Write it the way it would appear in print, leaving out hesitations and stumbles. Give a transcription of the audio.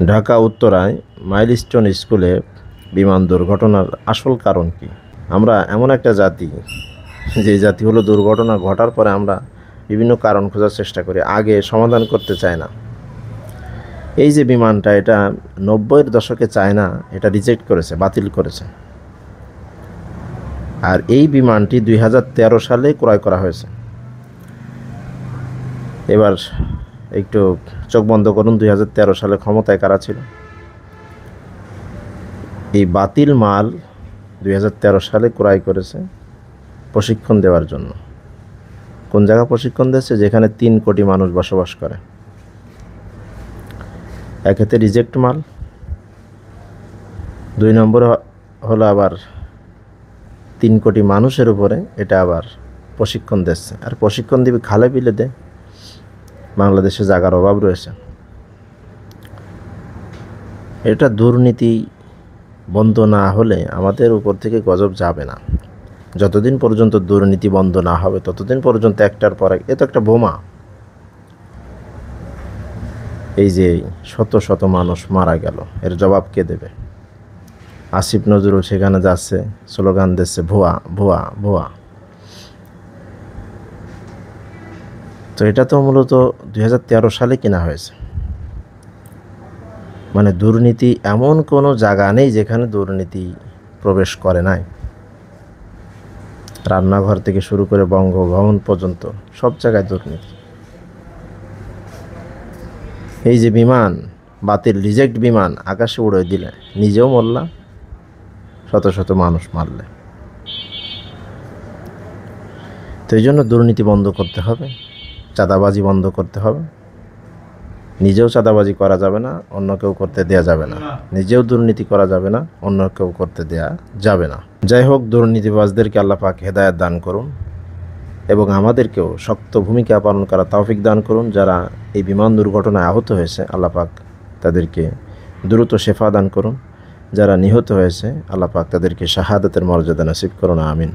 ঢাকা উত্তরায় মাইলস্টোন স্কুলে বিমান দুর্ঘটনার আসল কারণ কি? আমরা এমন একটা জাতি, যে জাতি হলো দুর্ঘটনা ঘটার পরে আমরা বিভিন্ন কারণ খোঁজার চেষ্টা করি, আগে সমাধান করতে চাই না। এই যে বিমানটা, এটা 90-এর দশকে চায়না এটা রিজেক্ট করেছে, বাতিল করেছে। আর এই বিমানটি 2013 সালে ক্রয় করা হয়েছে। এবার একটু চোখ বন্ধ করুন, 2013 সালে ক্ষমতায় কারা ছিল? এই বাতিল মাল 2013 সালে ক্রয় করেছে প্রশিক্ষণ দেওয়ার জন্য। কোন জায়গা প্রশিক্ষণ দিচ্ছে? যেখানে 3 কোটি মানুষ বসবাস করে। একেতে রিজেক্ট মাল, 2 নম্বরে হলো আবার 3 কোটি মানুষের উপরে এটা আবার প্রশিক্ষণ দিচ্ছে। আর প্রশিক্ষণ দিবে খালে বিলে দে, বাংলাদেশে জায়গার অভাব রয়েছে। এটা দুর্নীতি বন্ধ না হলে আমাদের উপর থেকে গজব যাবে না। যতদিন পর্যন্ত দুর্নীতি বন্ধ না হবে ততদিন পর্যন্ত একটার পর এ তো একটা বোমা। এই যে শত শত মানুষ মারা গেল, এর জবাব কে দেবে? আসিফ নজরুল সেখানে যাচ্ছে, স্লোগান দিচ্ছে ভুয়া ভুয়া ভুয়া। তো এটা তো মূলত 2013 সালে কিনা হয়েছে। মানে দুর্নীতি এমন কোনো জায়গা নেই যেখানে দুর্নীতি প্রবেশ করে নাই। রান্নাঘর থেকে শুরু করে বঙ্গভবন পর্যন্ত সব জায়গায় দুর্নীতি। এই যে বিমান বাতিল, রিজেক্ট বিমান আকাশে উড়ে দিলে, নিজেও মরলা, শত শত মানুষ মারলে। তো এই জন্য দুর্নীতি বন্ধ করতে হবে, চাঁদাবাজি বন্ধ করতে হবে। নিজেও চাঁদাবাজি করা যাবে না, অন্য কেউ করতে দেয়া যাবে না। নিজেও দুর্নীতি করা যাবে না, অন্য কেউ করতে দেয়া যাবে না। যাই হোক, দুর্নীতিবাজদেরকে আল্লাহ পাক হেদায়েত দান করুন এবং আমাদেরকেও শক্ত ভূমিকা পালন করা তৌফিক দান করুন। যারা এই বিমান দুর্ঘটনায় আহত হয়েছে, আল্লাহ পাক তাদেরকে দ্রুত শেফা দান করুন। যারা নিহত হয়েছে, আল্লাহ পাক তাদেরকে শাহাদাতের মর্যাদা নসিব করুন। আমিন।